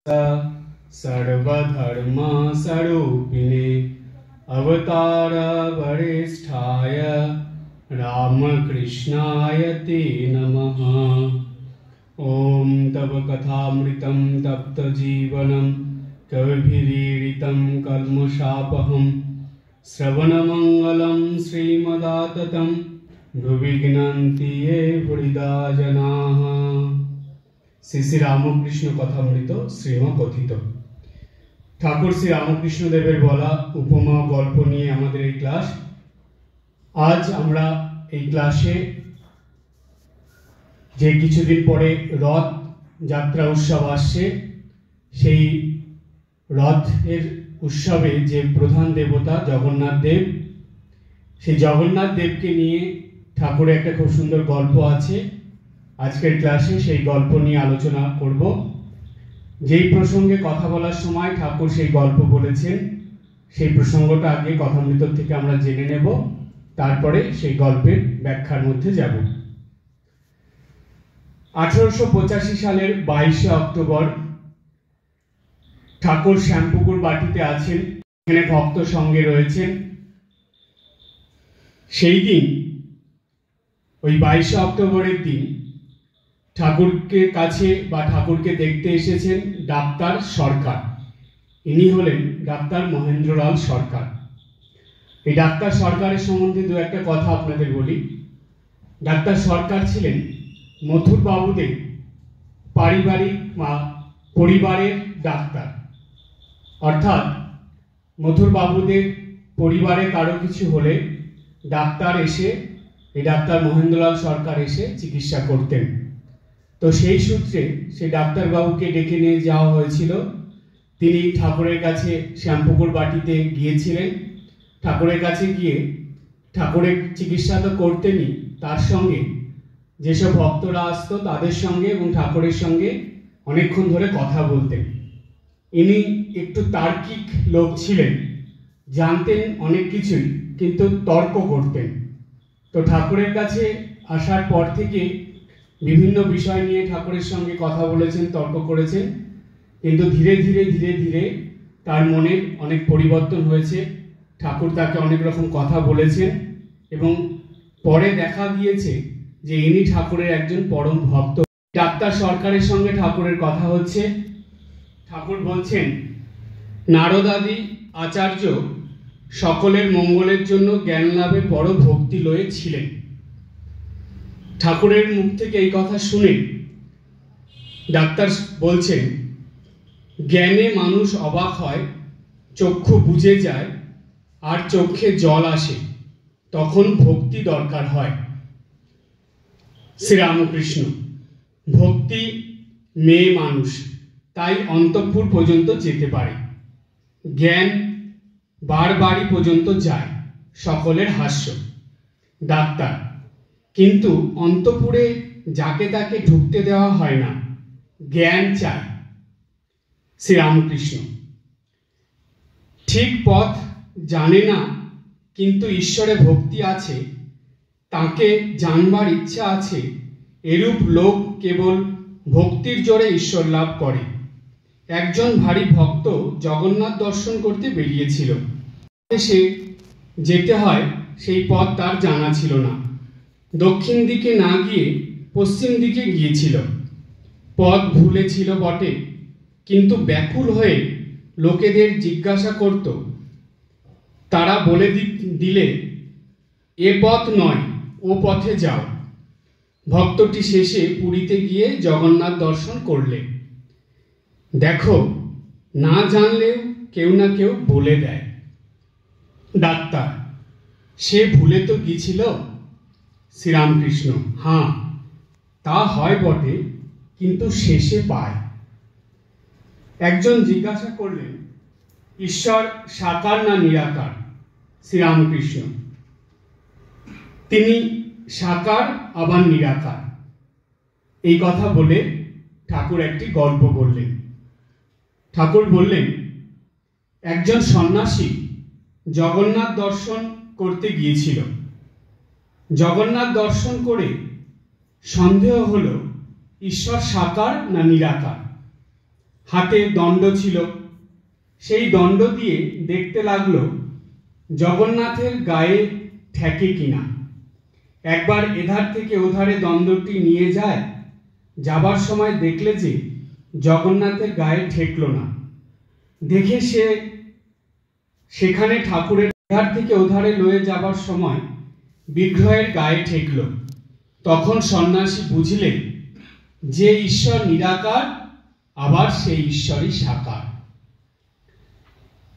सर्वधर्मस्वरूपिणे अवतार वरिष्ठाय रामकृष्णाय ते नमः। ओम तव कथामृतं तप्तजीवनं कविभिरीडितं कल्मषापहं श्रवणमंगलं श्रीमदाततं भुविघ्नन्ति ये हृदा जनाः। শ্রী শ্রী রামকৃষ্ণ কথামৃত শ্রীমকথিত। ঠাকুর শ্রী রামকৃষ্ণ দেবের বলা উপমা গল্প নিয়ে আমাদের এই ক্লাস। আজ আমরা এই ক্লাসে যে কিছুদিন পরে রথ যাত্রা উৎসব আসছে, সেই রথের উৎসবে যে প্রধান দেবতা জগন্নাথ দেব, সেই জগন্নাথ দেবকে নিয়ে ঠাকুরের একটা খুব সুন্দর গল্প আছে। আজকের ক্লাসে সেই গল্প নিয়ে আলোচনা করব। যেই প্রসঙ্গে কথা বলার সময় ঠাকুর সেই গল্প বলেছেন, সেই প্রসঙ্গটা আগে কথামৃত থেকে আমরা জেনে নেব, তারপরে সেই গল্পের ব্যাখ্যার মধ্যে যাব। 1885 সালের 22 অক্টোবর ঠাকুর শ্যামপুকুর বাটিতে আছেন, এখানে ভক্ত সঙ্গে রয়েছেন। সেই দিন, ওই 22 অক্টোবরের দিন, ঠাকুরকে কাছে বা ঠাকুরকে দেখতে এসেছেন ডাক্তার সরকার। ইনি হলেন ডাক্তার মহেন্দ্রলাল সরকার। এই ডাক্তার সরকারের সম্বন্ধে দু একটা কথা আপনাদের বলি। ডাক্তার সরকার ছিলেন মথুর বাবুদের পারিবারিক বা পরিবারের ডাক্তার, অর্থাৎ মথুর বাবুদের পরিবারে কারো কিছু হলে ডাক্তার এসে, এই ডাক্তার মহেন্দ্রলাল সরকার এসে চিকিৎসা করতেন। তো সেই সূত্রে সেই ডাক্তারবাবুকে ডেকে নিয়ে যাওয়া হয়েছিল। তিনি ঠাকুরের কাছে শ্যামপুকুর বাটিতে গিয়েছিলেন। ঠাকুরের কাছে গিয়ে ঠাকুরের চিকিৎসা তো করতেনই, তার সঙ্গে যেসব ভক্তরা আসতো তাদের সঙ্গে এবং ঠাকুরের সঙ্গে অনেকক্ষণ ধরে কথা বলতেন। ইনি একটু তার্কিক লোক ছিলেন, জানতেন অনেক কিছুই, কিন্তু তর্ক করতেন। তো ঠাকুরের কাছে আসার পর থেকে বিভিন্ন বিষয় নিয়ে ঠাকুরের সঙ্গে কথা বলেছেন, তর্ক করেছেন, কিন্তু ধীরে ধীরে ধীরে ধীরে তার মনে অনেক পরিবর্তন হয়েছে। ঠাকুর তাকে অনেক রকম কথা বলেছেন এবং পরে দেখা গিয়েছে যে ইনি ঠাকুরের একজন পরম ভক্ত। ডাক্তার সরকারের সঙ্গে ঠাকুরের কথা হচ্ছে। ঠাকুর বলছেন, নারদাদি আচার্য সকলের মঙ্গলের জন্য জ্ঞান লাভে বড় ভক্তি লয়ে ছিলেন। ঠাকুরের মুখ থেকে এই কথা শুনে ডাক্তার বলছেন, জ্ঞানে মানুষ অবাক হয়, চক্ষু বুজে যায় আর চোখে জল আসে, তখন ভক্তি দরকার হয়। শ্রীরামকৃষ্ণ, ভক্তি মেয়ে মানুষ, তাই অন্তঃপুর পর্যন্ত যেতে পারে, জ্ঞান বাড়ি পর্যন্ত যায়, সকলের হাস্য। ডাক্তার, কিন্তু অন্তঃপুরে যাকে তাকে ঢুকতে দেওয়া হয় না, জ্ঞান চাই। শ্রীরামকৃষ্ণ, ঠিক পথ জানে না, কিন্তু ঈশ্বরে ভক্তি আছে, তাকে জানবার ইচ্ছা আছে, এরূপ লোক কেবল ভক্তির জোরে ঈশ্বর লাভ করে। একজন ভারী ভক্ত জগন্নাথ দর্শন করতে বেরিয়েছিল। সে যেতে হয় সেই পথ তার জানা ছিল না। দক্ষিণ দিকে না গিয়ে পশ্চিম দিকে গিয়েছিল। পথ ভুলেছিল বটে, কিন্তু ব্যাকুল হয়ে লোকেদের জিজ্ঞাসা করত। তারা বলে দিলে, এ পথ নয়, ও পথে যাও। ভক্তটি শেষে পুরীতে গিয়ে জগন্নাথ দর্শন করলে। দেখো, না জানলেও কেউ না কেউ বলে দেয়। ডাক্তার, সে ভুলে তো গিয়েছিল। শ্রীরামকৃষ্ণ, হ্যাঁ, তা হয় বটে, কিন্তু শেষে পায়। একজন জিজ্ঞাসা করলেন, ঈশ্বর সাকার না নিরাকার? শ্রীরামকৃষ্ণ, তিনি সাকার আবার নিরাকার। এই কথা বলে ঠাকুর একটি গল্প বললেন। ঠাকুর বললেন, একজন সন্ন্যাসী জগন্নাথ দর্শন করতে গিয়েছিল। জগন্নাথ দর্শন করে সন্দেহ হলো ঈশ্বর সাকার না নিরাকার। হাতে দণ্ড ছিল। সেই দণ্ড দিয়ে দেখতে লাগলো জগন্নাথের গায়ে ঠেকে কিনা। একবার এধার থেকে ওধারে দণ্ডটি নিয়ে যায়, যাবার সময় দেখলে যে জগন্নাথের গায়ে ঠেকল না। দেখে সে সেখানে ঠাকুরের এধার থেকে ওধারে লয়ে যাবার সময় বিগ্রহের গায়ে ঠেকল। তখন সন্ন্যাসী বুঝলেন যে ঈশ্বর নিরাকার, আবার সেই ঈশ্বরই সাকার।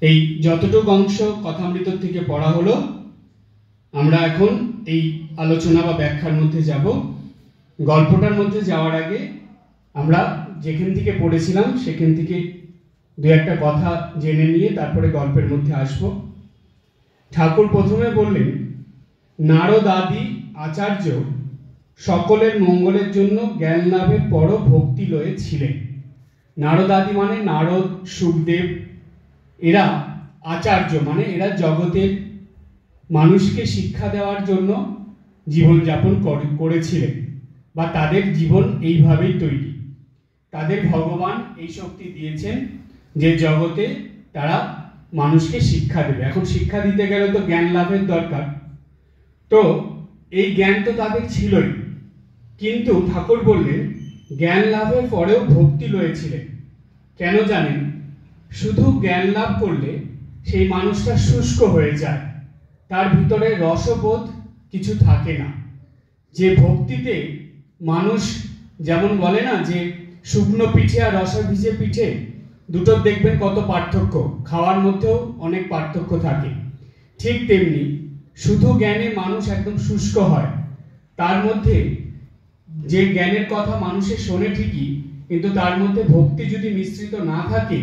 এই যতটুকু অংশ কথামৃত থেকে পড়া হলো, আমরা এখন এই আলোচনা বা ব্যাখ্যার মধ্যে যাব। গল্পটার মধ্যে যাওয়ার আগে আমরা যেখান থেকে পড়েছিলাম সেখান থেকে দু একটা কথা জেনে নিয়ে তারপরে গল্পের মধ্যে আসব। ঠাকুর প্রথমে বললেন, নারদ আদি আচার্য সকলের মঙ্গলের জন্য জ্ঞান লাভের পরও ভক্তি লয়ে ছিলেন। নারদ আদি মানে নারদ, সুখদেব, এরা আচার্য মানে এরা জগতের মানুষকে শিক্ষা দেওয়ার জন্য জীবনযাপন করেছিলেন, বা তাদের জীবন এইভাবেই তৈরি। তাদের ভগবান এই শক্তি দিয়েছেন যে জগতে তারা মানুষকে শিক্ষা দেবে। এখন শিক্ষা দিতে গেলে তো জ্ঞান লাভের দরকার, তো এই জ্ঞান তো তাদের ছিলই, কিন্তু ঠাকুর বললেন জ্ঞান লাভের পরেও ভক্তি লয়েছিলেন। কেন জানেন? শুধু জ্ঞান লাভ করলে সেই মানুষটা শুষ্ক হয়ে যায়, তার ভিতরে রসবোধ কিছু থাকে না। যে ভক্তিতে মানুষ, যেমন বলে না যে শুকনো পিঠে আর রসা ভিজে পিঠে, দুটোর দেখবেন কত পার্থক্য, খাওয়ার মধ্যেও অনেক পার্থক্য থাকে। ঠিক তেমনি শুধু জ্ঞানে মানুষ একদম শুষ্ক হয়। তার মধ্যে যে জ্ঞানের কথা মানুষের শোনে ঠিকই, কিন্তু তার মধ্যে ভক্তি যদি মিশ্রিত না থাকে,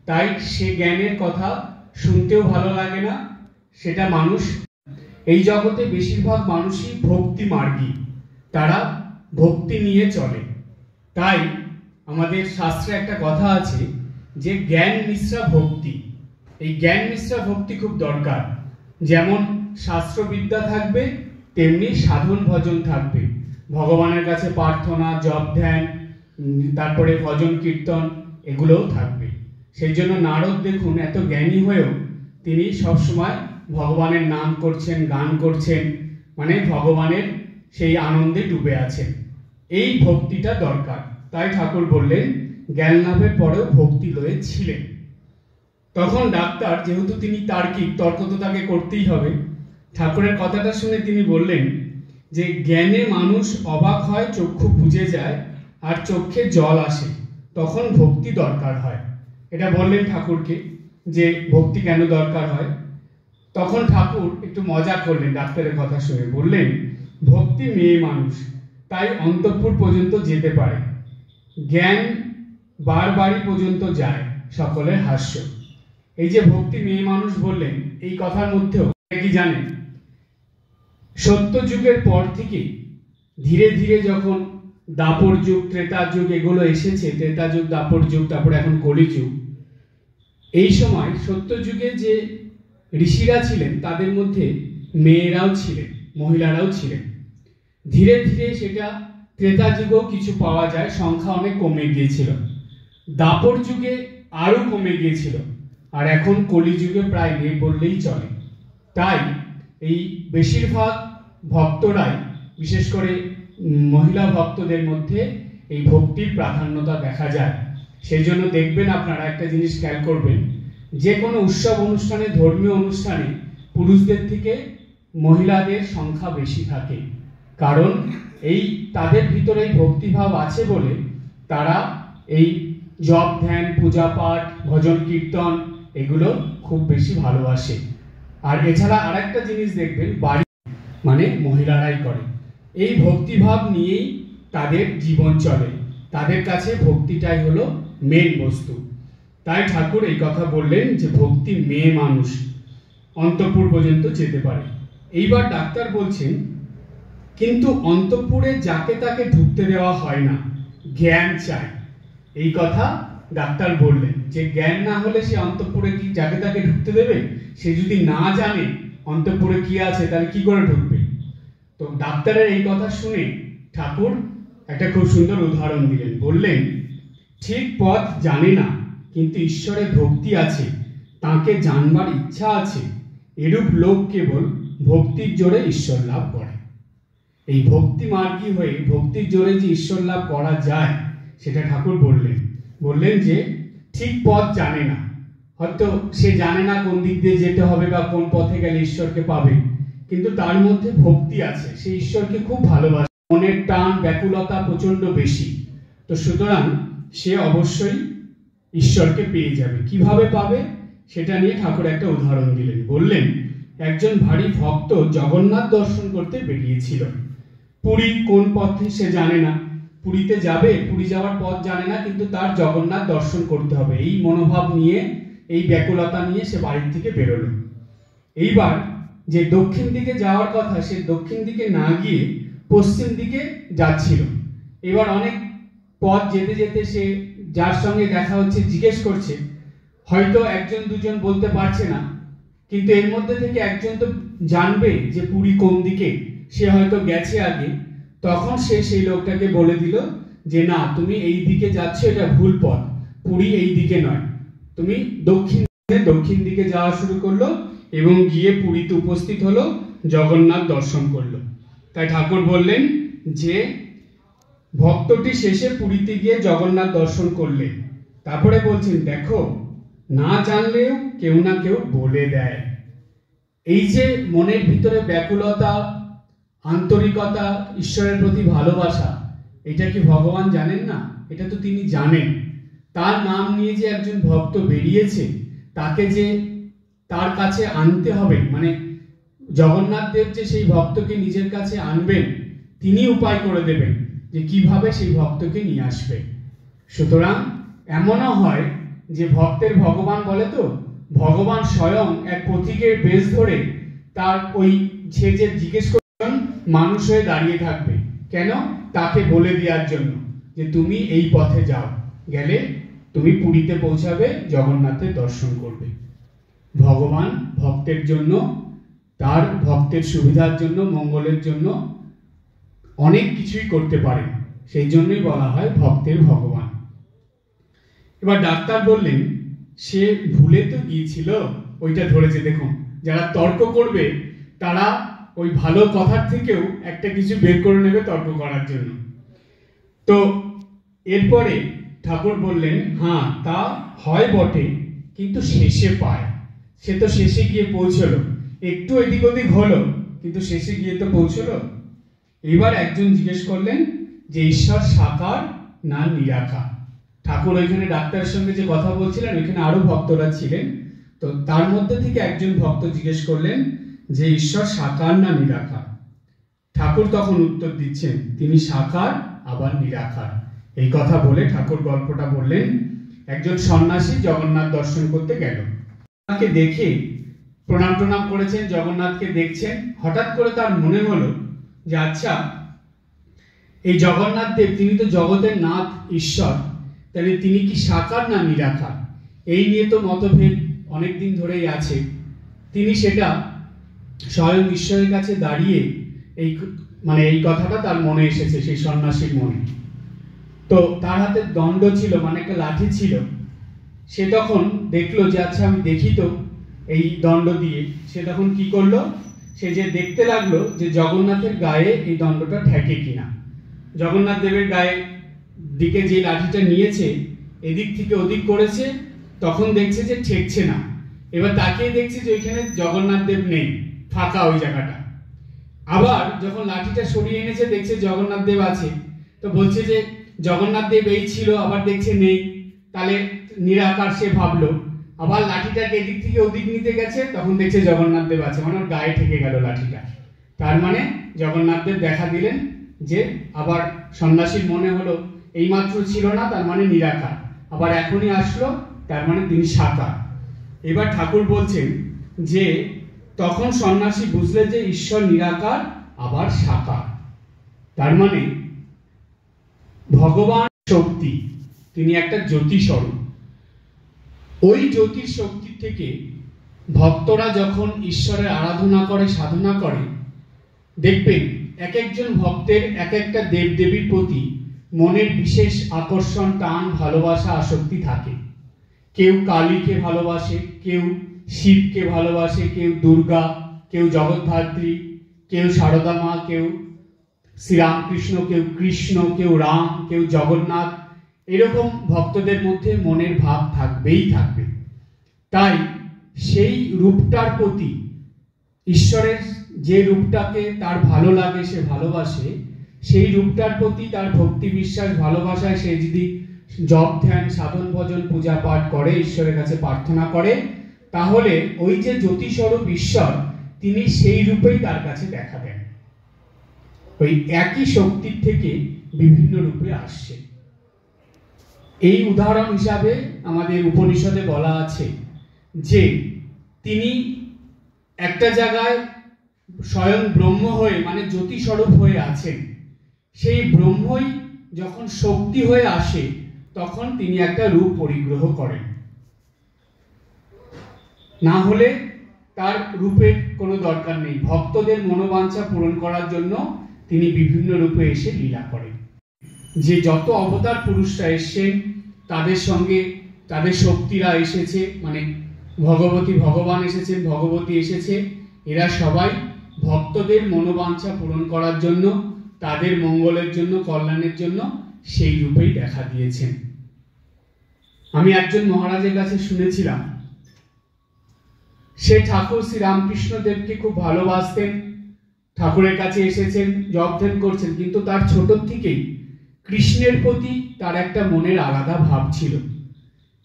তাই সে জ্ঞানের কথা শুনতেও ভালো লাগে না। সেটা মানুষ, এই জগতে বেশিরভাগ মানুষই ভক্তি মার্গী, তারা ভক্তি নিয়ে চলে। তাই আমাদের শাস্ত্রে একটা কথা আছে যে জ্ঞান মিশ্রা ভক্তি। এই জ্ঞান মিশ্রা ভক্তি খুব দরকার। যেমন শাস্ত্রবিদ্যা থাকবে, তেমনি সাধন ভজন থাকবে। ভগবানের কাছে প্রার্থনা, জপ ধ্যান, তারপরে ভজন কীর্তন, এগুলোও থাকবে। সেই জন্য নারদ দেখুন এত জ্ঞানী হয়েও তিনি সবসময় ভগবানের নাম করছেন, গান করছেন, মানে ভগবানের সেই আনন্দে ডুবে আছেন। এই ভক্তিটা দরকার। তাই ঠাকুর বললেন জ্ঞান লাভের পরেও ভক্তি লয়ে ছিলেন। তখন ডাক্তার, যেহেতু তিনি তার্কিক, তর্ক তো তাকে করতেই হবে, ঠাকুরের কথাটা শুনে তিনি বললেন যে জ্ঞানে মানুষ অবাক হয়, চক্ষু বুজে যায়, আর চোখে জল আসে, তখন ভক্তি দরকার হয়। এটা বললেন ঠাকুরকে যে ভক্তি কেন দরকার হয়। তখন ঠাকুর একটু মজা করলেন ডাক্তারের কথা শুনে, বললেন ভক্তি মেয়ে মানুষ, তাই অন্তঃপুর পর্যন্ত যেতে পারে, জ্ঞান বাড়ি পর্যন্ত যায়, সকলের হাস্য। এই যে ভক্তি মেয়ে মানুষ বললেন, এই কথার মধ্যেও কি জানেন, সত্য যুগের পর থেকে ধীরে ধীরে যখন দাপর যুগ, ত্রেতা যুগ এগুলো এসেছে, ত্রেতা যুগ, দাপর যুগ, তারপরে এখন কলিযুগ, এই সময় সত্য যুগে যে ঋষিরা ছিলেন তাদের মধ্যে মেয়েরাও ছিলেন, মহিলারাও ছিলেন। ধীরে ধীরে সেটা ত্রেতা যুগেও কিছু পাওয়া যায়, সংখ্যা অনেক কমে গিয়েছিল। দাপর যুগে আরো কমে গিয়েছিল, আর এখন কলিযুগে প্রায় নেই বললেই চলে। তাই এই বেশিরভাগ ভক্তরাই, বিশেষ করে মহিলা ভক্তদের মধ্যে এই ভক্তির প্রাধান্যতা দেখা যায়। সেই জন্য দেখবেন আপনারা একটা জিনিস খেয়াল করবেন, যে কোনো উৎসব অনুষ্ঠানে, ধর্মীয় অনুষ্ঠানে পুরুষদের থেকে মহিলাদের সংখ্যা বেশি থাকে। কারণ এই তাদের ভিতরে ভক্তিভাব আছে বলে তারা এই জপ ধ্যান, পূজা পাঠ, ভজন কীর্তন এগুলো খুব বেশি ভালোবাসে। আর এছাড়া আরেকটা জিনিস দেখবেন, বাড়ি মানে মহিলারাই করে। এই ভক্তিভাব নিয়েই তাদের জীবন চলে, তাদের কাছে ভক্তিটাই হলো মেন বস্তু। তাই ঠাকুর এই কথা বললেন যে ভক্তি মেয়ে মানুষ, অন্তঃপুর পর্যন্ত যেতে পারে। এইবার ডাক্তার বলছেন কিন্তু অন্তঃপুরে যাকে তাকে ঢুকতে দেওয়া হয় না, জ্ঞান চাই। এই কথা ডাক্তার বললেন যে জ্ঞান না হলে সে অন্তঃপুরে কি যাকে তাকে ঢুকতে দেবে? সে যদি না জানে অন্তঃপুরে কি আছে, তাহলে কি করে ঢুকবে? তো ডাক্তারের এই কথা শুনে ঠাকুর একটা খুব সুন্দর উদাহরণ দিলেন। বললেন ঠিক পথ জানে না, কিন্তু ঈশ্বরে ভক্তি আছে, তাকে জানবার ইচ্ছা আছে, এরূপ লোক কেবল ভক্তির জোরে ঈশ্বর লাভ করে। এই ভক্তি মার্গী হয়ে ভক্তির জোরে যে ঈশ্বর লাভ করা যায় সেটা ঠাকুর বললেন যে ঠিক পথ জানে না, হয়তো সে জানে না কোন দিক দিয়ে যেতে হবে বা কোন পথে গেলে ঈশ্বরকে পাবে, কিন্তু তার মধ্যে ভক্তি আছে, সে ঈশ্বরকে খুব ভালোবাসে, মনের টান ব্যাকুলতা প্রচন্ড বেশি, তো সুতরাং সে অবশ্যই ঈশ্বরকে পেয়ে যাবে। কিভাবে পাবে সেটা নিয়ে ঠাকুর একটা উদাহরণ দিলেন। বললেন, একজন ভারী ভক্ত জগন্নাথ দর্শন করতে বেরিয়েছিল। পুরী কোন পথে সে জানে না, পুরীতে যাবে, পুরী যাওয়ার পথ জানে না, কিন্তু তার জগন্নাথ দর্শন করতে হবে, এই মনোভাব নিয়ে, এই ব্যাকুলতা নিয়ে সে বাড়ির থেকে বেরোলো। এইবার যে দক্ষিণ দিকে যাওয়ার কথা, সে দক্ষিণ দিকে না গিয়ে পশ্চিম দিকে যাচ্ছিল। এবার অনেক পথ যেতে যেতে সে যার সঙ্গে দেখা হচ্ছে জিজ্ঞেস করছে, হয়তো একজন দুজন বলতে পারছে না, কিন্তু এর মধ্যে থেকে একজন তো জানবে যে পুরী কোন দিকে, সে হয়তো গেছে আগে, তখন সে সেই লোকটাকে বলে দিল যে না, তুমি এই দিকে যাচ্ছ, এটা ভুল পথ, পুরী এই দিকে নয়, তুমি দক্ষিণ দিকে যাওয়া শুরু করলো এবং গিয়ে পুরীতে উপস্থিত হলো, জগন্নাথ দর্শন করলো। তাই ঠাকুর বললেন যে ভক্তটি শেষে পুরীতে গিয়ে জগন্নাথ দর্শন করলে, তারপরে বলছেন, দেখো, না জানলেও কেউ না কেউ বলে দেয়। এই যে মনের ভিতরে ব্যাকুলতা, আন্তরিকতা, ঈশ্বরের প্রতি ভালোবাসা, এটা কি ভগবান জানেন না? এটা তো তিনি জানেন। তার নাম নিয়ে যে একজন ভক্ত বেরিয়েছে, তাকে যে তার কাছে আনতে হবে, মানে জগন্নাথ দেব যে সেই ভক্তকে নিজের কাছে আনবেন, তিনি উপায় করে দেবেন যে কিভাবে সেই ভক্তকে নিয়ে আসবে। সুতরাং এমনও হয় যে ভক্তের ভগবান বলে, তো ভগবান স্বয়ং এক পথিকের বেশ ধরে তার ওই সে যে জিজ্ঞেস করছেন মানুষ হয়ে দাঁড়িয়ে থাকবে, কেন? তাকে বলে দেওয়ার জন্য যে তুমি এই পথে যাও, গেলে তুমি পুরীতে পৌঁছাবে, জগন্নাথের দর্শন করবে। ভগবান ভক্তের জন্য, তার ভক্তের সুবিধার জন্য, মঙ্গলের জন্য অনেক কিছুই করতে পারেন, সেই জন্যই বলা হয় ভক্তের ভগবান। এবার ডাক্তার বললেন, সে ভুলে তো গিয়েছিল, ওইটা ধরেছে। দেখুন, যারা তর্ক করবে তারা ওই ভালো কথার থেকেও একটা কিছু বের করে নেবে তর্ক করার জন্য। তো এরপরে ঠাকুর বললেন, হ্যাঁ তা হয় বটে, কিন্তু শেষে পায়। সে তো শেষে গিয়ে পৌঁছলো, একটু এদিক ওদিক হলো, কিন্তু শেষে গিয়ে তো পৌঁছলো। এবার একজন জিজ্ঞেস করলেন যে ঈশ্বর সাকার না নিরাকার। ঠাকুর ওইখানে ডাক্তারের সঙ্গে যে কথা বলছিলেন, ওইখানে আরো ভক্তরা ছিলেন, তো তার মধ্যে থেকে একজন ভক্ত জিজ্ঞেস করলেন যে ঈশ্বর সাকার না নিরাকার। ঠাকুর তখন উত্তর দিচ্ছেন, তিনি সাকার আবার নিরাকার। এই কথা বলে ঠাকুর গল্পটা বললেন। একজন সন্ন্যাসী জগন্নাথ দর্শন করতে গেল, তাকে দেখে প্রণাম করেছেন, জগন্নাথকে দেখছেন, হঠাৎ করে তার মনে হলো যে আচ্ছা, এই জগন্নাথ দেব, তিনি তো জগতের নাথ ঈশ্বর, তাহলে তিনি কি সাকার না নিরাকার? এই নিয়ে তো মতভেদ অনেকদিন ধরেই আছে। তিনি সেটা স্বয়ং ঈশ্বরের কাছে দাঁড়িয়ে এই কথাটা তার মনে এসেছে, সেই সন্ন্যাসীর মনে। তো তার হাতে দণ্ড ছিল, মানে একটা লাঠি ছিল। সে তখন দেখলো যে আচ্ছা, আমি দেখি তো এই দণ্ড দিয়ে। সে তখন কি করলো, সে যে দেখতে লাগলো যে জগন্নাথের গায়ে এই দণ্ডটা ঠেকে কিনা। জগন্নাথ দেবের গায়ে দিকে যে লাঠিটা নিয়েছে, এদিক থেকে ওদিক করেছে, তখন দেখছে যে ঠেকছে না। এবার তাকিয়ে দেখছে যে ওইখানে জগন্নাথ দেব নেই, ফাঁকা ওই জায়গাটা। আবার যখন লাঠিটা সরিয়ে এনেছে, দেখছে জগন্নাথ দেব আছে, তো বলছে যে জগন্নাথ দেব এই ছিল, আবার দেখছে নেই, তাহলে নিরাকার সে ভাবলো। আবার লাঠিটাকে এদিক থেকে ওদিক নিতে গেছে, তখন দেখছে জগন্নাথ দেব আছে, মানে ওর গায়ে ঠেকে গেল লাঠিটা। তার মানে জগন্নাথ দেব দেখা দিলেন যে, আবার সন্ন্যাসীর মনে হলো এইমাত্র ছিল না, তার মানে নিরাকার, আবার এখনই আসলো, তার মানে তিনি সাকার। এবার ঠাকুর বলছেন যে তখন সন্ন্যাসী বুঝলে যে ঈশ্বর নিরাকার আবার সাকার, তার মানে ভগবান শক্তি, তিনি একটা জ্যোতি স্বরূপ। ওই জ্যোতির শক্তি থেকে ভক্তরা যখন ঈশ্বরের আরাধনা করে, সাধনা করে, দেখবেন এক একজন ভক্তের এক একটা দেবদেবীর প্রতি মনের বিশেষ আকর্ষণ, টান, ভালোবাসা, আসক্তি থাকে। কেউ কালীকে ভালোবাসে, কেউ শিবকে ভালোবাসে, কেউ দুর্গা, কেউ জগদ্ধাত্রী, কেউ সারদা মা, কেউ শ্রীরামকৃষ্ণ, কেউ কৃষ্ণ, কেউ রাম, কেউ জগন্নাথ। এরকম ভক্তদের মধ্যে মনের ভাব থাকবেই থাকবে। তাই সেই রূপটার প্রতি, ঈশ্বরের যে রূপটাকে তার ভালো লাগে, সে ভালোবাসে, সেই রূপটার প্রতি তার ভক্তি, বিশ্বাস, ভালোবাসায় সে যদি জপ, ধ্যান, সাধন, ভজন, পূজা পাঠ করে, ঈশ্বরের কাছে প্রার্থনা করে, তাহলে ওই যে জ্যোতিস্বরূপ ঈশ্বর, তিনি সেই রূপেই তার কাছে দেখা দেন। ওই একই শক্তির থেকে বিভিন্ন রূপে আসছে। এই উদাহরণ হিসাবে আমাদের উপনিষদে বলা আছে যে তিনি একটা জায়গায় স্বয়ং ব্রহ্ম হয়ে, মানে জ্যোতিস্বরূপ হয়ে আছেন। সেই ব্রহ্মই যখন শক্তি হয়ে আসে, তখন তিনি একটা রূপ পরিগ্রহ করেন। না হলে তার রূপের কোনো দরকার নেই। ভক্তদের মনোবাঞ্ছা পূরণ করার জন্য তিনি বিভিন্ন রূপে এসে লীলা করেন। যে যত অবতার পুরুষরা এসেছেন, তাদের সঙ্গে তাদের শক্তিরা এসেছে, মানে ভগবতী, ভগবান এসেছেন, ভগবতী এসেছে, এরা সবাই ভক্তদের মনোবাঞ্ছা পূরণ করার জন্য, তাদের মঙ্গলের জন্য, কল্যাণের জন্য সেই রূপেই দেখা দিয়েছেন। আমি একজন মহারাজের কাছে শুনেছিলাম, সে ঠাকুর শ্রীরামকৃষ্ণ দেবকে খুব ভালোবাসতেন, ঠাকুরের কাছে এসেছেন, জপ ধ্যান করছেন, কিন্তু তার ছোট থেকেই কৃষ্ণের প্রতি তার একটা মনের আলাদা ভাব ছিল।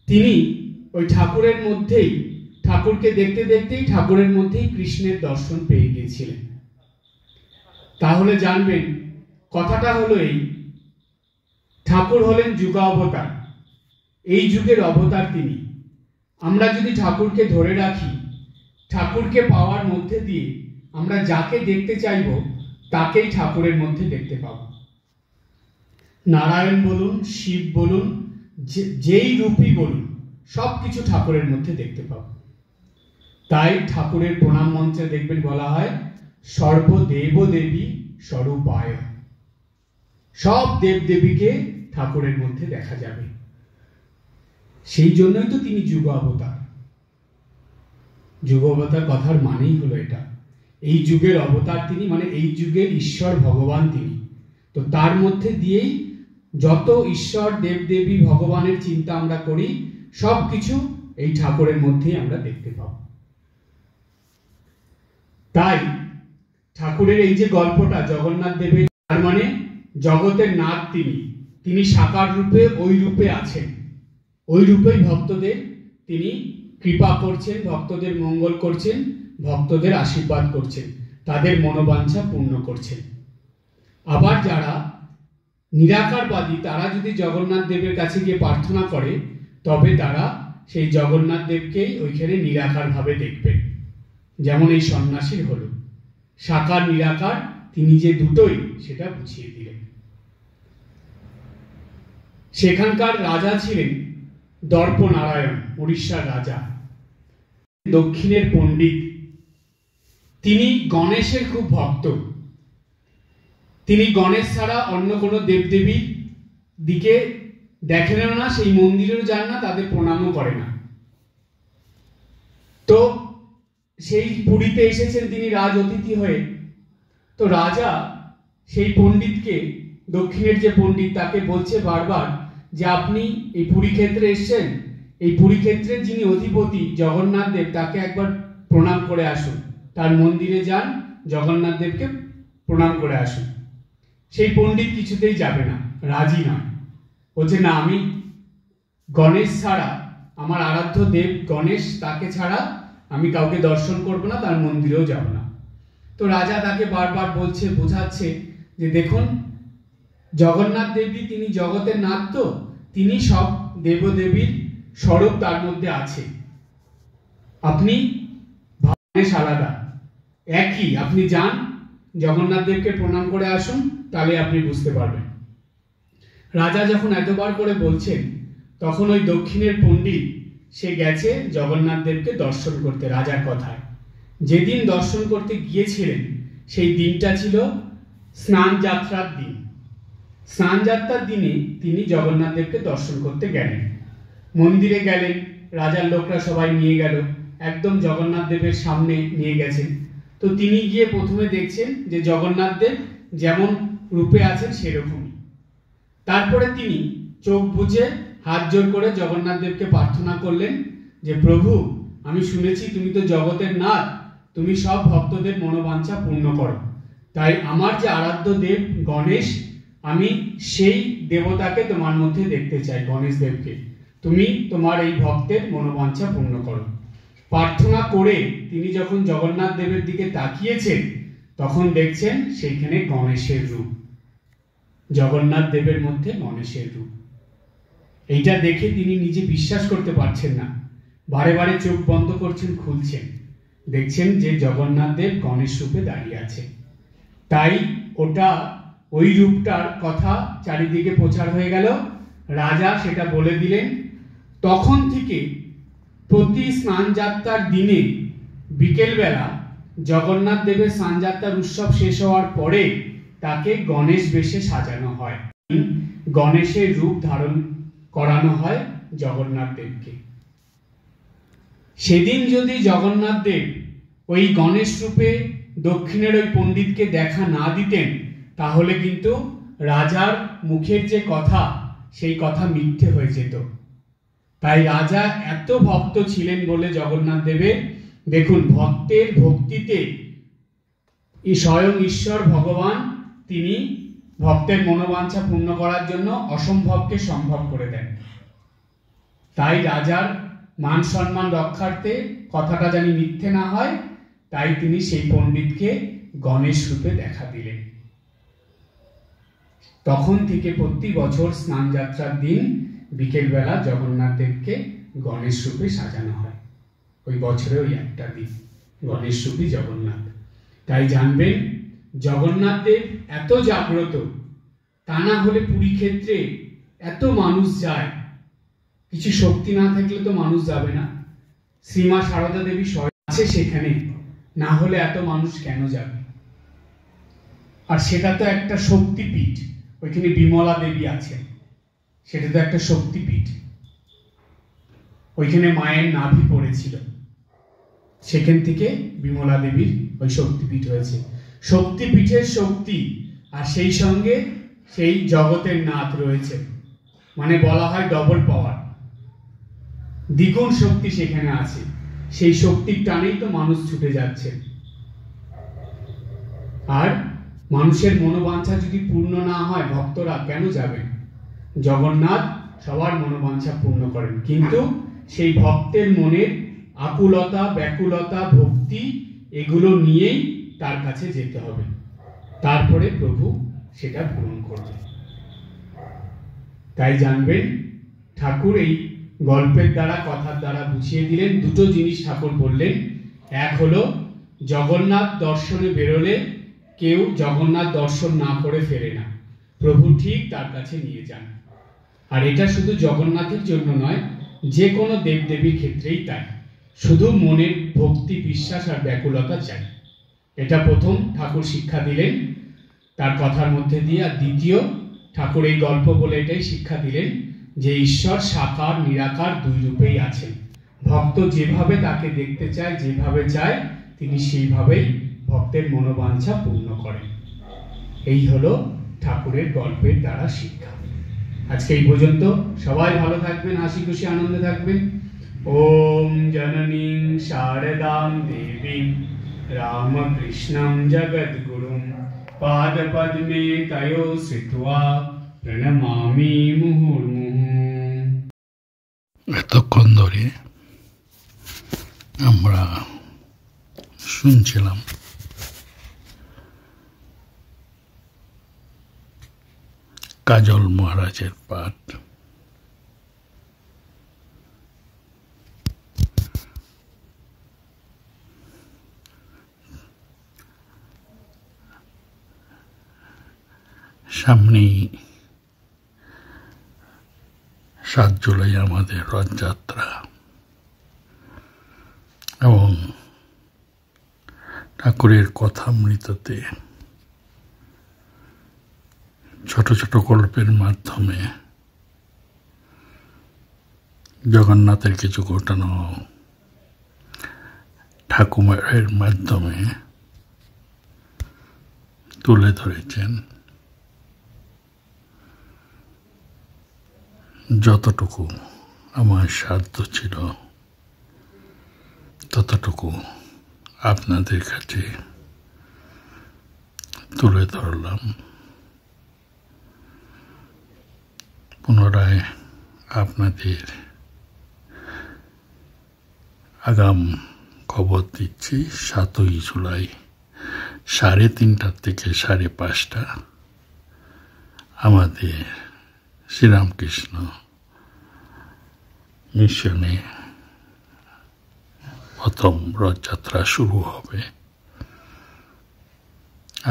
তিনি ওই ঠাকুরের মধ্যেই, ঠাকুরকে দেখতে দেখতেই ঠাকুরের মধ্যেই কৃষ্ণের দর্শন পেয়ে গিয়েছিলেন। তাহলে জানবেন, কথাটা হলো এই, ঠাকুর হলেন যুগাবতার, এই যুগের অবতার তিনি। আমরা যদি ঠাকুরকে ধরে রাখি, ঠাকুরকে পাওয়ার মধ্যে দিয়ে আমরা যাকে দেখতে চাইব, তাকেই ঠাকুরের মধ্যে দেখতে পাব। নারায়ণ বলুন, শিব বলুন, যেই রূপই বলুন, সবকিছু ঠাকুরের মধ্যে দেখতে পাব। তাই ঠাকুরের প্রণাম মন্ত্রে দেখবেন বলা হয়, সর্বদেব দেবী স্বরূপায়। সব দেব দেবীকে ঠাকুরের মধ্যে দেখা যাবে। সেই জন্যই তো তিনি যুগ অবতার। যুগ অবতার কথার মানেই হলো এটা, এই যুগের অবতার তিনি, মানে এই যুগের ঈশ্বর ভগবান তিনি। তো তার মধ্যে দিয়েই যত ঈশ্বর, দেব দেবী, ভগবানের চিন্তা আমরা করি, সব কিছু এই ঠাকুরের মধ্যেই আমরা দেখতে পাব। তাই ঠাকুরের এই যে গল্পটা জগন্নাথ দেবের, তার মানে জগতের নাথ তিনি সাকার রূপে, ওই রূপে আছেন, ওই রূপেই ভক্তদের তিনি কৃপা করছেন, ভক্তদের মঙ্গল করছেন, ভক্তদের আশীর্বাদ করছেন, তাদের মনোবাঞ্ছা পূর্ণ করছেন। আবার যারা নিরাকারবাদী, তারা যদি জগন্নাথ দেবের কাছে গিয়ে প্রার্থনা করে, তবে তারা সেই জগন্নাথ দেবকেই ওইখানে নিরাকার ভাবে দেখবেন। যেমন এই সন্ন্যাসীর হলো, সাকার নিরাকার তিনি যে দুটোই, সেটা বুঝিয়ে দিলেন। সেখানকার রাজা ছিলেন দর্পনারায়ণ, উড়িষ্যার রাজা, দক্ষিণের পণ্ডিত। তিনি গণেশের খুব ভক্ত। তিনি গণেশ ছাড়া অন্য কোনো দেবদেবীর দিকে দেখেনও না, সেই মন্দিরেও যান না, তাদের প্রণামও করে না। তো সেই পুরীতে এসেছেন তিনি রাজ অতিথি হয়ে। তো রাজা সেই পণ্ডিতকে, দক্ষিণের যে পণ্ডিত, তাকে বলছে বারবার যে আপনি এই পুরী ক্ষেত্রে এসছেন, এই পুরী ক্ষেত্রের যিনি অধিপতি জগন্নাথ দেব, তাকে একবার প্রণাম করে আসুন, তার মন্দিরে যান, জগন্নাথ দেবকে প্রণাম করে আসুন। সেই পণ্ডিত কিছুতেই যাবে না, রাজি নয়, বলছে না, আমি গণেশ ছাড়া, আমার আরাধ্য দেব গণেশ, তাকে ছাড়া আমি কাউকে দর্শন করব না, তার মন্দিরেও যাব না। তো রাজা তাকে বারবার বলছে, বোঝাচ্ছে যে দেখুন, জগন্নাথ দেবী তিনি জগতের নাথ, তো তিনি সব দেবদেবীর স্বরূপ তার মধ্যে আছে। আপনি গণেশ আলাদা, একই, আপনি যান, জগন্নাথ দেবকে প্রণাম করে আসুন, তাহলে আপনি বুঝতে পারবেন। রাজা যখন এতবার করে বলছেন, তখন ওই দক্ষিণের পণ্ডিত সে গেছে জগন্নাথ দেবকে দর্শন করতে। রাজার কথায় যেদিন দর্শন করতে গিয়েছিলেন, সেই দিনটা ছিল স্নান যাত্রার দিন। স্নানযাত্রার দিনে তিনি জগন্নাথ দেবকে দর্শন করতে গেলেন, মন্দিরে গেলেন, রাজার লোকরা সবাই নিয়ে গেল, একদম জগন্নাথ দেবের সামনে নিয়ে গেছেন। তো তিনি গিয়ে প্রথমে দেখছেন যে জগন্নাথ দেব যেমন রূপে আছেন সেরকমই। তারপরে তিনি চোখ বুজে হাত জোর করে জগন্নাথ দেবকে প্রার্থনা করলেন যে প্রভু, আমি শুনেছি তুমি তো জগতের নাথ, তুমি সব ভক্তদের মনোবাঞ্ছা পূর্ণ করো, তাই আমার যে আরাধ্য দেব গণেশ, আমি সেই দেবতাকে তোমার মধ্যে দেখতে চাই, গণেশ দেবকে। তুমি তোমার এই ভক্তের মনোবাঞ্ছা পূর্ণ করো। প্রার্থনা করে তিনি যখন জগন্নাথ দেবের দিকে তাকিয়েছেন, তখন দেখছেন সেইখানে গণেশের রূপ, জগন্নাথ দেবের মধ্যে গণেশের রূপ। এইটা দেখে তিনি নিজে বিশ্বাস করতে পারছেন না, বারে বারে চোখ বন্ধ করছেন, খুলছেন, দেখছেন যে জগন্নাথ দেব গণেশ রূপে দাঁড়িয়ে আছে। তাই ওই রূপটার কথা চারিদিকে প্রচার হয়ে গেল, রাজা সেটা বলে দিলেন। তখন থেকে প্রতি স্নানযাত্রার দিনে বিকেলবেলা জগন্নাথ দেবের স্নানযাত্রার উৎসব শেষ হওয়ার পরে তাকে গণেশ বেশে সাজানো হয়, গণেশের রূপ ধারণ করানো হয় জগন্নাথ দেবকে। সেদিন যদি জগন্নাথ দেব ওই গণেশ রূপে দক্ষিণের ওই পণ্ডিতকে দেখা না দিতেন, তাহলে কিন্তু রাজার মুখের যে কথা, সেই কথা মিথ্যে হয়ে যেত। তাই রাজা এত ভক্ত ছিলেন বলে জগন্নাথ দেবের, দেখুন ভক্তের ভক্তিতে স্বয়ং ঈশ্বর ভগবান তিনি ভক্তের মনোবাঞ্ছা পূর্ণ করার জন্য অসম্ভবকে সম্ভব করে দেন। তাই রাজার মান সম্মান রক্ষার্থে কথাটা জানি মিথ্যে না হয়, তাই তিনি সেই পণ্ডিতকে গণেশ রূপে দেখা দিলেন। তখন থেকে প্রতি বছর স্নানযাত্রার দিন বিকেলবেলা জগন্নাথ দেবকে গণেশ রূপে সাজানো হয়। ওই বছরে ওই একটা দিন গণেশ রূপী জগন্নাথ। তাই জানবেন জগন্নাথ দেব এত জাগ্রত, তা না হলে পুরী ক্ষেত্রে এত মানুষ যায়, কিছু শক্তি না থাকলে তো মানুষ যাবে না। শ্রীমা সারদা দেবী আছে সেখানে, না হলে এত মানুষ কেন যাবে? আর সেটা তো একটা শক্তিপীঠ, ওইখানে বিমলা দেবী আছেন, সেটা তো একটা শক্তিপীঠ। ওইখানে মায়ের নাভি পড়েছিল, সেখান থেকে বিমলা দেবীর ওই শক্তিপীঠ হয়েছে। শক্তিপীঠের শক্তি আর সেই সঙ্গে সেই জগতের নাথ রয়েছে, মানে বলা হয় ডবল পাওয়ার, দ্বিগুণ শক্তি সেখানে আছে। সেই শক্তির টানেই তো মানুষ ছুটে যাচ্ছে। আর মানুষের মনোবাঞ্ছা যদি পূর্ণ না হয়, ভক্তরা কেন যাবেন? জগন্নাথ সবার মনোবাঞ্ছা পূর্ণ করেন, কিন্তু সেই ভক্তের মনের আকুলতা, ব্যাকুলতা, ভক্তি এগুলো নিয়েই তার কাছে যেতে হবে, তারপরে প্রভু সেটা পূরণ করবে। তাই জানবেন ঠাকুর এই গল্পের দ্বারা, কথার দ্বারা বুঝিয়ে দিলেন দুটো জিনিস ঠাকুর বললেন। এক হলো জগন্নাথ দর্শনে বেরোলে কেউ জগন্নাথ দর্শন না করে ফেরে না, প্রভু ঠিক তার কাছে নিয়ে যান। আর এটা শুধু জগন্নাথের জন্য নয়, যে কোনো দেবদেবীর ক্ষেত্রেই তাই। শুধু মনের ভক্তি, বিশ্বাস আর ব্যাকুলতা চাই। এটা প্রথম ঠাকুর শিক্ষা দিলেন তার কথার মধ্যে দিয়ে। আর দ্বিতীয়, ঠাকুর এই গল্প বলে এটাই শিক্ষা দিলেন যে ঈশ্বর সাকার নিরাকার দুই রূপেই আছেন। ভক্ত যেভাবে তাকে দেখতে চায়, যেভাবে চায়, তিনি সেইভাবেই ভক্তের মনোবাঞ্ছা পূর্ণ করেন। এই হলো ঠাকুরের গল্পের দ্বারা শিক্ষা। আজকে এই পর্যন্ত। সবাই ভালো থাকবেন, হাসি খুশি আনন্দে থাকবেন। ওম জননীং শারদাং দেবীং রামকৃষ্ণং জগদ্গুরুং পাদপদ্মে তয়ো শ্রিত্বা প্রণমামি মুহুর্মুহুঃ। এতক্ষণ ধরে আমরা শুনছিলাম কাজল মহারাজের পাঠ। সামনেই 7 জুলাই আমাদের রথযাত্রা, এবং ঠাকুরের কথামৃততে 6 ছোট ছোট গল্পের মাধ্যমে জগন্নাথের কিছু ঘটনা ঠাকুমারের মাধ্যমে তুলে ধরেছেন। যতটুকু আমার সাধ্য ছিল ততটুকু আপনাদের কাছে তুলে ধরলাম। পুনরায় আপনাদের আগাম খবর দিচ্ছি 7ই জুলাই 3:30 থেকে 5:30 আমাদের শ্রীরামকৃষ্ণ মিশনে প্রথম রথযাত্রা শুরু হবে।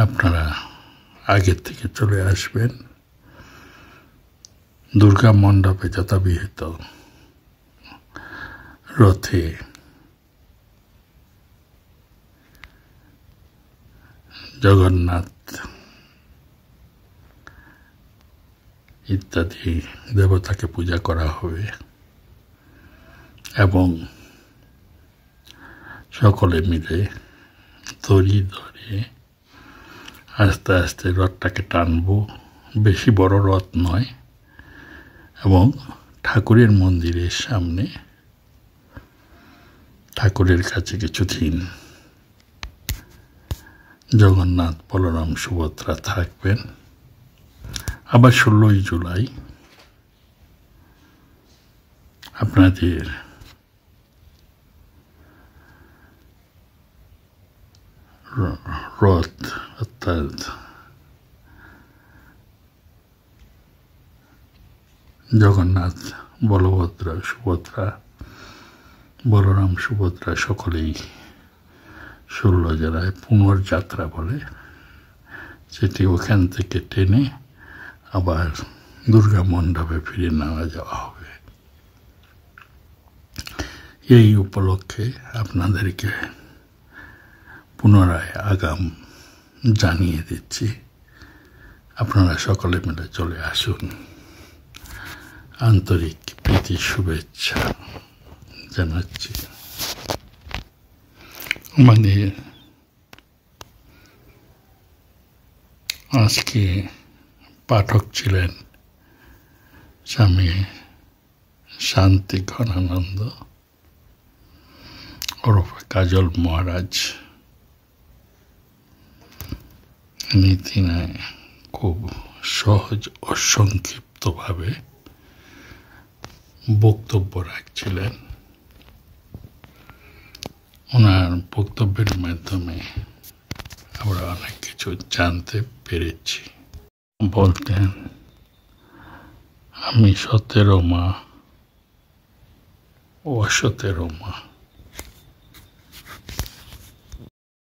আপনারা আগের থেকে চলে আসবেন। দুর্গা মণ্ডপে যথাবিহিত রথে জগন্নাথ ইত্যাদি দেবতাকে পূজা করা হবে এবং সকলে মিলে দড়ি ধরে আস্তে আস্তে রথটাকে টানবো। বেশি বড় রথ নয় এবং ঠাকুরের মন্দিরের সামনে ঠাকুরের কাছে কিছুদিন জগন্নাথ, বলরাম, সুভদ্রা থাকবেন। আবার 16ই জুলাই আপনাদের রথ অর্থাৎ জগন্নাথ, বলভদ্র, সুভদ্রা, বলরাম, সুভদ্রা সকলেই 16 জেলায় পুনর্যাত্রা বলে, সেটি ওখান থেকে টেনে আবার দুর্গা মণ্ডপে ফিরে নেওয়া যাওয়া হবে। এই উপলক্ষে আপনাদেরকে পুনরায় আগাম জানিয়ে দিচ্ছি, আপনারা সকলে মিলে চলে আসুন। আন্তরিক প্রীতি শুভেচ্ছা জানাচ্ছি। আমাদের আজকে পাঠক ছিলেন স্বামী শান্তি ঘনানন্দ ওরফে কাজল মহারাজ। তিনি খুব সহজ ও সংক্ষিপ্তভাবে বক্তব্য রাখছিলেন। ওনার বক্তব্যের মাধ্যমে আমরা অনেক কিছু জানতে পেরেছি। বলতেন, আমি 17 মা ও 17 মা।